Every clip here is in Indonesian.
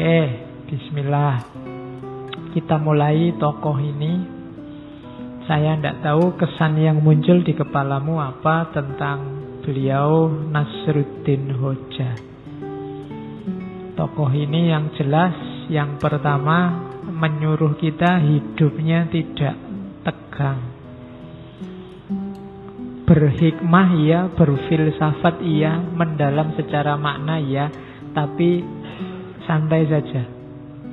Oke, bismillah. Kita mulai tokoh ini. Saya tidak tahu kesan yang muncul di kepalamu apa tentang beliau Nasruddin Hoja. Tokoh ini yang jelas, yang pertama menyuruh kita hidupnya tidak tegang. Berhikmah iya, berfilsafat iya, mendalam secara makna iya, tapi santai saja,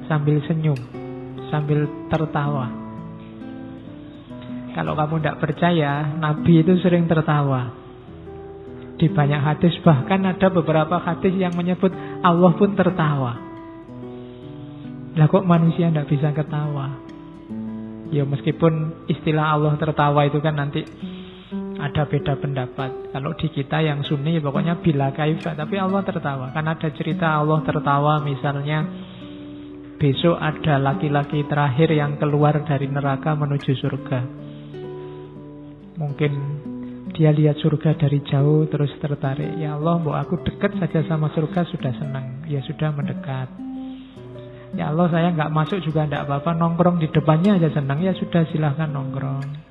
sambil senyum, sambil tertawa. Kalau kamu tidak percaya, Nabi itu sering tertawa. Di banyak hadis, bahkan ada beberapa hadis yang menyebut Allah pun tertawa. Lah kok manusia tidak bisa ketawa? Ya meskipun istilah Allah tertawa itu kan nanti ada beda pendapat. Kalau di kita yang Sunni pokoknya bila kaifa, tapi Allah tertawa. Kan ada cerita Allah tertawa, misalnya besok ada laki-laki terakhir yang keluar dari neraka menuju surga. Mungkin dia lihat surga dari jauh terus tertarik. Ya Allah, mau aku dekat saja sama surga sudah senang. Ya sudah mendekat. Ya Allah, saya nggak masuk juga tidak apa-apa, nongkrong di depannya aja senang. Ya sudah, silahkan nongkrong.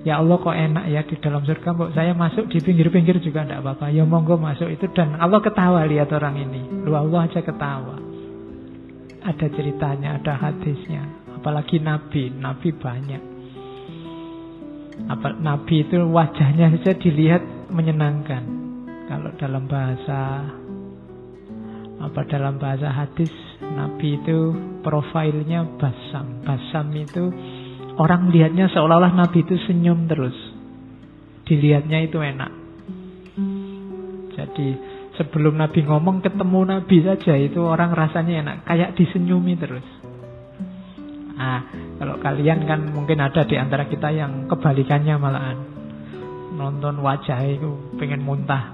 Ya Allah, kok enak ya di dalam surga, mbok saya masuk di pinggir-pinggir juga tidak apa-apa. Ya monggo masuk itu. Dan Allah ketawa lihat orang ini. Lu Allah aja ketawa. Ada ceritanya, ada hadisnya. Apalagi Nabi banyak. Nabi itu wajahnya saja dilihat menyenangkan. Kalau dalam bahasa hadis, Nabi itu profilnya basam. Basam itu orang lihatnya seolah-olah Nabi itu senyum terus. Dilihatnya itu enak. Jadi sebelum Nabi ngomong, ketemu Nabi saja itu orang rasanya enak, kayak disenyumi terus. Kalau kalian kan mungkin ada di antara kita yang kebalikannya malahan. Nonton wajah itu pengen muntah.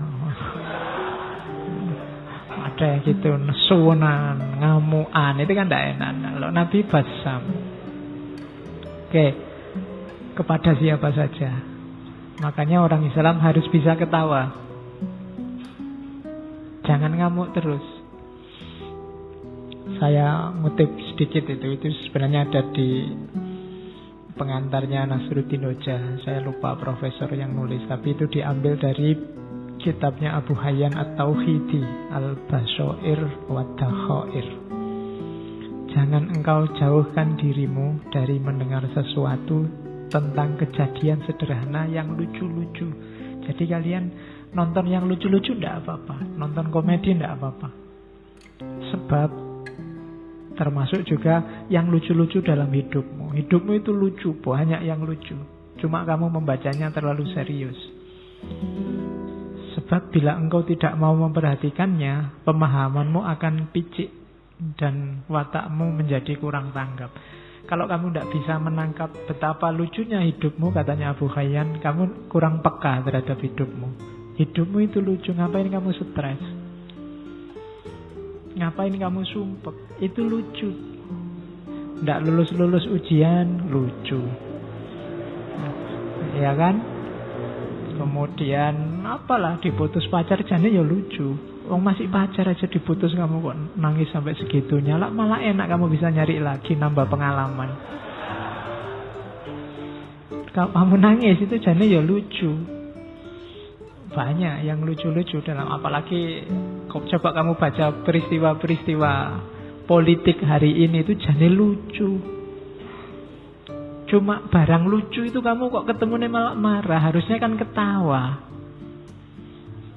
Ada gitu, nesunan, ngamuan, itu kan tidak enak. Kalau Nabi basam. Oke, kepada siapa saja. Makanya orang Islam harus bisa ketawa. Jangan ngamuk terus. Saya ngutip sedikit itu sebenarnya ada di pengantarnya Nasruddin Hoja. Saya lupa profesor yang nulis, tapi itu diambil dari kitabnya Abu Hayyan At-Tauhidi, Al-Bashair wa Dakhair. Jangan engkau jauhkan dirimu dari mendengar sesuatu tentang kejadian sederhana yang lucu-lucu. Jadi kalian nonton yang lucu-lucu tidak apa-apa, nonton komedi tidak apa-apa. Sebab termasuk juga yang lucu-lucu dalam hidupmu. Hidupmu itu lucu, banyak yang lucu. Cuma kamu membacanya terlalu serius. Sebab bila engkau tidak mau memperhatikannya, pemahamanmu akan picik dan watakmu menjadi kurang tanggap. Kalau kamu tidak bisa menangkap betapa lucunya hidupmu, katanya Abu Hayyan, kamu kurang peka terhadap hidupmu. Hidupmu itu lucu, ngapain kamu stres? Ngapain kamu sumpek? Itu lucu. Tidak lulus-lulus ujian, lucu. Ya kan? Kemudian apalah, diputus pacar jane ya lucu. Wong masih pacar aja diputus, kamu kok nangis sampai segitunya. Malah enak kamu bisa nyari lagi, nambah pengalaman. Kalau kamu nangis itu jane ya lucu. Banyak yang lucu-lucu dalam, apalagi coba kamu baca peristiwa-peristiwa politik hari ini itu jane lucu. Cuma barang lucu itu kamu kok ketemunya malah marah, harusnya kan ketawa.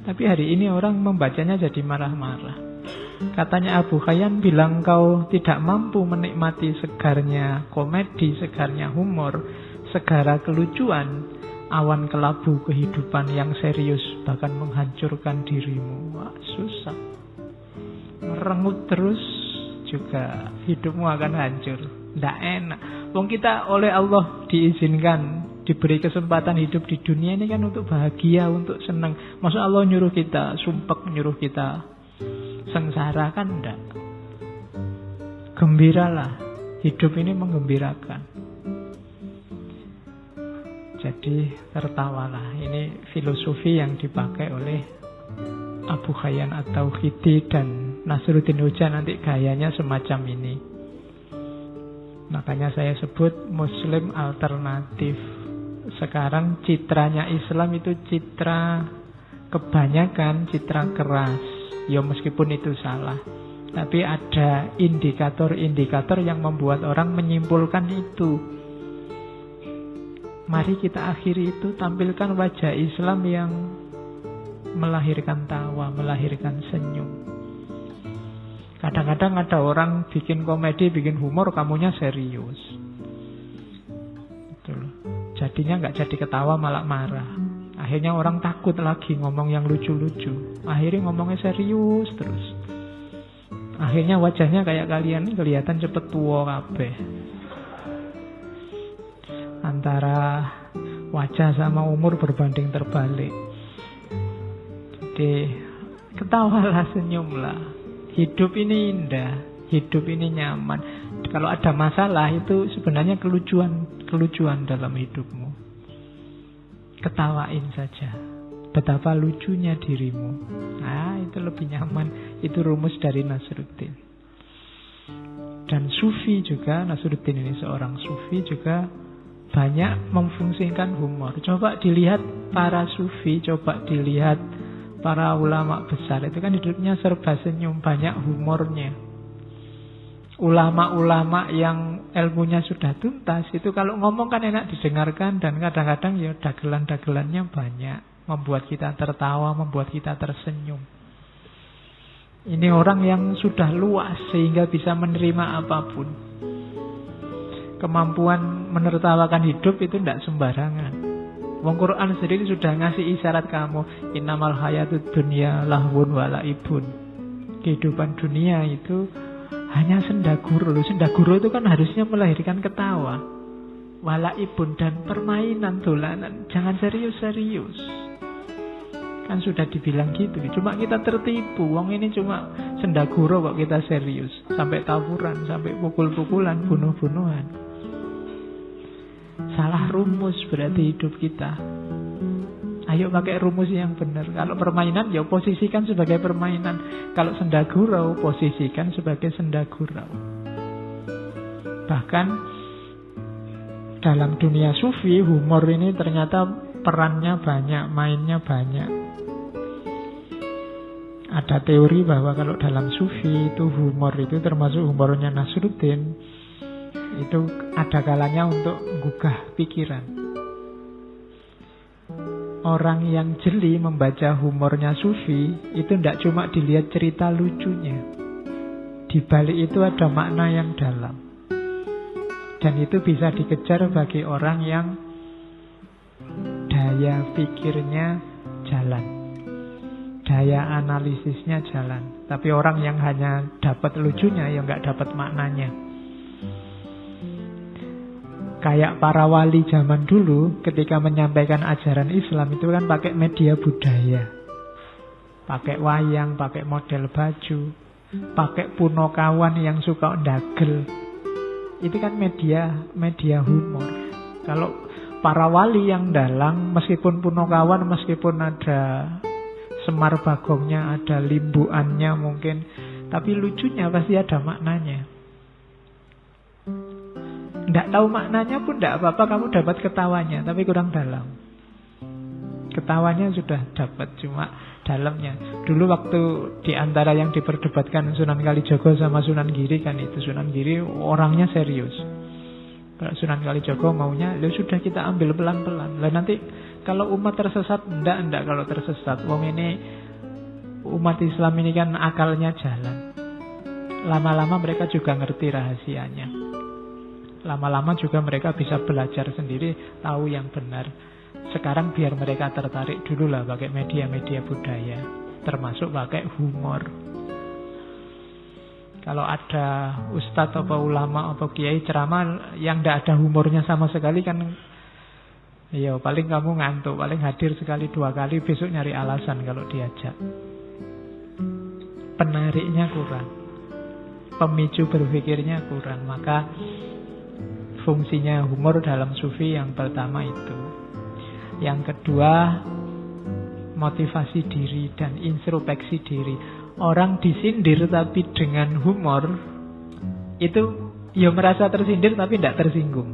Tapi hari ini orang membacanya jadi marah-marah. Katanya Abu Hayyan, bilang kau tidak mampu menikmati segarnya komedi, segarnya humor, segara kelucuan, awan kelabu kehidupan yang serius bahkan menghancurkan dirimu. Wah, susah. Merengut terus juga hidupmu akan hancur. Tidak enak. Wong kita oleh Allah diizinkan, diberi kesempatan hidup di dunia ini kan untuk bahagia, untuk senang. Maksud Allah nyuruh kita sumpek, nyuruh kita sengsara kan enggak. Gembiralah. Hidup ini menggembirakan. Jadi tertawalah. Ini filosofi yang dipakai oleh Abu Hayyan At-Tauhidi dan Nasruddin Hoja nanti gayanya semacam ini. Makanya saya sebut Muslim alternatif. Sekarang citranya Islam itu citra kebanyakan citra keras. Ya meskipun itu salah, tapi ada indikator-indikator yang membuat orang menyimpulkan itu. Mari kita akhiri itu, tampilkan wajah Islam yang melahirkan tawa, melahirkan senyum. Kadang-kadang ada orang bikin komedi, bikin humor, kamunya serius. Betul. Jadinya nggak jadi ketawa, malah marah. Akhirnya orang takut lagi ngomong yang lucu-lucu. Akhirnya ngomongnya serius terus. Akhirnya wajahnya kayak kalian kelihatan cepet tua kabeh. Antara wajah sama umur berbanding terbalik. Jadi ketawalah, senyumlah. Hidup ini indah, hidup ini nyaman. Kalau ada masalah itu sebenarnya kelucuan dalam hidupmu. Ketawain saja. Betapa lucunya dirimu. Nah, itu lebih nyaman. Itu rumus dari Nasruddin. Dan Sufi juga, Nasruddin ini seorang Sufi juga banyak memfungsikan humor. Coba dilihat para Sufi, coba dilihat para ulama besar. Itu kan hidupnya serba senyum, banyak humornya. Ulama-ulama yang ilmunya sudah tuntas, itu kalau ngomong kan enak didengarkan. Dan kadang-kadang ya dagelan-dagelannya banyak, membuat kita tertawa, membuat kita tersenyum. Ini orang yang sudah luas sehingga bisa menerima apapun. Kemampuan menertawakan hidup itu tidak sembarangan. Wong Quran sendiri sudah ngasih isyarat kamu, innamal hayatud dunya lahwun wa laibun. Kehidupan dunia itu hanya sendaguru. Sendaguru itu kan harusnya melahirkan ketawa, walaibun, dan permainan, dolanan. Jangan serius-serius. Kan sudah dibilang gitu. Cuma kita tertipu. Wong ini cuma sendaguru kok kita serius. Sampai tawuran, sampai pukul-pukulan, bunuh-bunuhan. Salah rumus berarti hidup kita. Ayo pakai rumus yang benar. Kalau permainan ya posisikan sebagai permainan. Kalau sendagurau posisikan sebagai sendagurau. Bahkan dalam dunia Sufi, humor ini ternyata perannya banyak, mainnya banyak. Ada teori bahwa kalau dalam Sufi itu humor itu termasuk humornya Nasruddin, itu ada kalanya untuk menggugah pikiran. Orang yang jeli membaca humornya Sufi itu tidak cuma dilihat cerita lucunya. Di balik itu ada makna yang dalam. Dan itu bisa dikejar bagi orang yang daya pikirnya jalan, daya analisisnya jalan. Tapi orang yang hanya dapat lucunya ya nggak dapat maknanya. Kayak para wali zaman dulu ketika menyampaikan ajaran Islam itu kan pakai media budaya. Pakai wayang, pakai model baju, pakai punokawan yang suka ndagel. Itu kan media humor. Kalau para wali yang dalang, meskipun punokawan, meskipun ada semar bagongnya, ada limbuannya mungkin, tapi lucunya pasti ada maknanya. Tidak tahu maknanya pun tidak apa-apa, kamu dapat ketawanya, tapi kurang dalam. Ketawanya sudah dapat, cuma dalamnya. Dulu waktu diantara yang diperdebatkan Sunan Kalijogo sama Sunan Giri kan itu, Sunan Giri orangnya serius. Kalau Sunan Kalijogo maunya, ya sudah kita ambil pelan-pelan. Lah nanti kalau umat tersesat, enggak kalau tersesat. Wong ini umat Islam ini kan akalnya jalan. Lama-lama mereka juga ngerti rahasianya. Lama-lama juga mereka bisa belajar sendiri, tahu yang benar. Sekarang biar mereka tertarik dulu lah pakai media-media budaya, termasuk pakai humor. Kalau ada ustadz atau ulama atau kiai ceramah yang tidak ada humornya sama sekali kan, ya paling kamu ngantuk, paling hadir sekali dua kali, besok nyari alasan kalau diajak. Penariknya kurang, pemicu berpikirnya kurang. Maka fungsinya humor dalam Sufi yang pertama itu. Yang kedua, motivasi diri dan introspeksi diri. Orang disindir tapi dengan humor, itu ya merasa tersindir tapi tidak tersinggung.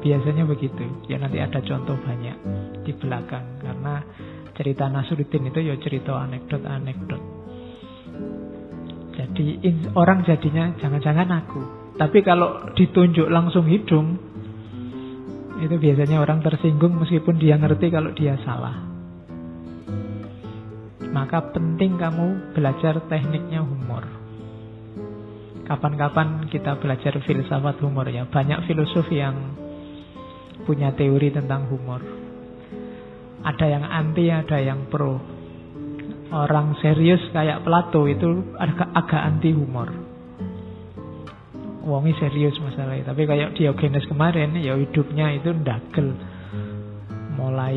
Biasanya begitu. Ya nanti ada contoh banyak di belakang. Karena cerita Nasruddin itu ya cerita anekdot-anekdot. Jadi orang jadinya jangan-jangan aku. Tapi kalau ditunjuk langsung hidung, itu biasanya orang tersinggung meskipun dia ngerti kalau dia salah. Maka penting kamu belajar tekniknya humor. Kapan-kapan kita belajar filsafat humor ya. Banyak filosof yang punya teori tentang humor. Ada yang anti, ada yang pro. Orang serius kayak Plato itu agak anti humor. Wongi serius masalahnya. Tapi kayak Diogenes kemarin, ya hidupnya itu ndagel. Mulai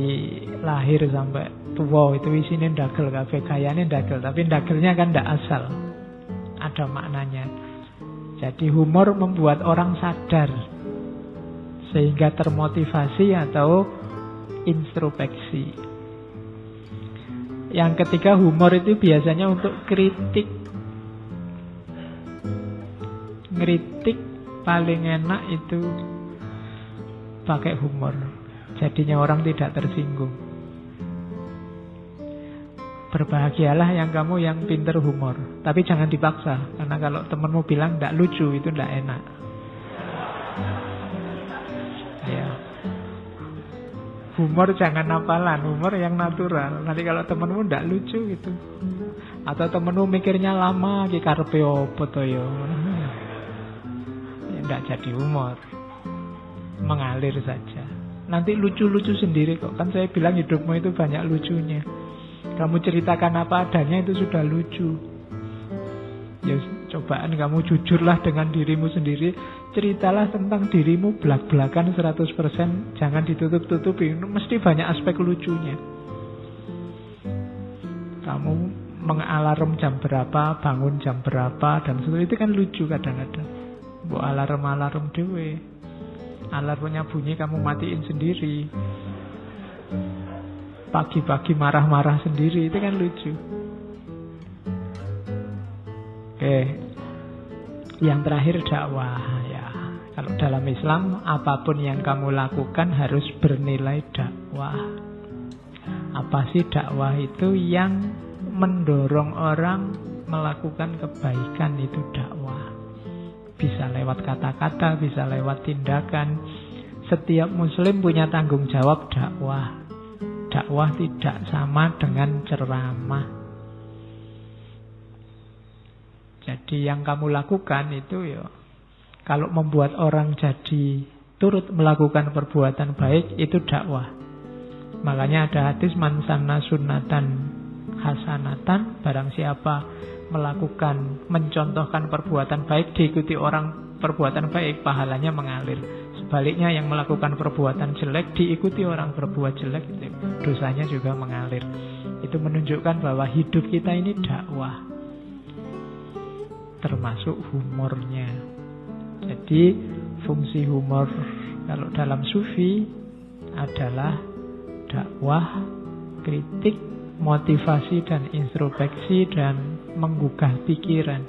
lahir sampai tua itu isinya ndagel, kabeh gayane ndagel. Tapi ndagelnya kan ndak asal. Ada maknanya. Jadi humor membuat orang sadar. Sehingga termotivasi atau introspeksi. Yang ketiga, humor itu biasanya untuk kritik. Ngeritik paling enak itu pakai humor. Jadinya orang tidak tersinggung. Berbahagialah yang kamu yang pinter humor. Tapi jangan dipaksa. Karena kalau temanmu bilang tidak lucu, itu tidak enak. Ya. Humor jangan hafalan. Humor yang natural. Nanti kalau temanmu tidak lucu gitu. Atau temanmu mikirnya lama, ki karepe opo to ya. Tidak jadi humor, mengalir saja. Nanti lucu-lucu sendiri kok. Kan saya bilang hidupmu itu banyak lucunya. Kamu ceritakan apa adanya itu sudah lucu. Ya cobaan kamu jujurlah dengan dirimu sendiri. Ceritalah tentang dirimu belak-belakan 100%. Jangan ditutup-tutupi. Mesti banyak aspek lucunya. Kamu mengalarm jam berapa, bangun jam berapa, dan seterusnya. Itu kan lucu kadang-kadang. Bu alarm dewe. Alarmnya bunyi kamu matiin sendiri. Pagi-pagi marah-marah sendiri. Itu kan lucu. Oke. Yang terakhir dakwah ya. Kalau dalam Islam apapun yang kamu lakukan harus bernilai dakwah. Apa sih dakwah itu? Yang mendorong orang melakukan kebaikan, itu dakwah. Bisa lewat kata-kata, bisa lewat tindakan. Setiap muslim punya tanggung jawab dakwah. Dakwah tidak sama dengan ceramah. Jadi yang kamu lakukan itu ya, kalau membuat orang jadi turut melakukan perbuatan baik, itu dakwah. Makanya ada hadis man sanna sunnatan hasanatan, barang siapa melakukan, mencontohkan perbuatan baik, diikuti orang perbuatan baik, pahalanya mengalir. Sebaliknya yang melakukan perbuatan jelek, diikuti orang berbuat jelek, dosanya juga mengalir. Itu menunjukkan bahwa hidup kita ini dakwah, termasuk humornya. Jadi fungsi humor kalau dalam sufi adalah dakwah, kritik, motivasi dan introspeksi, dan menggugah pikiran.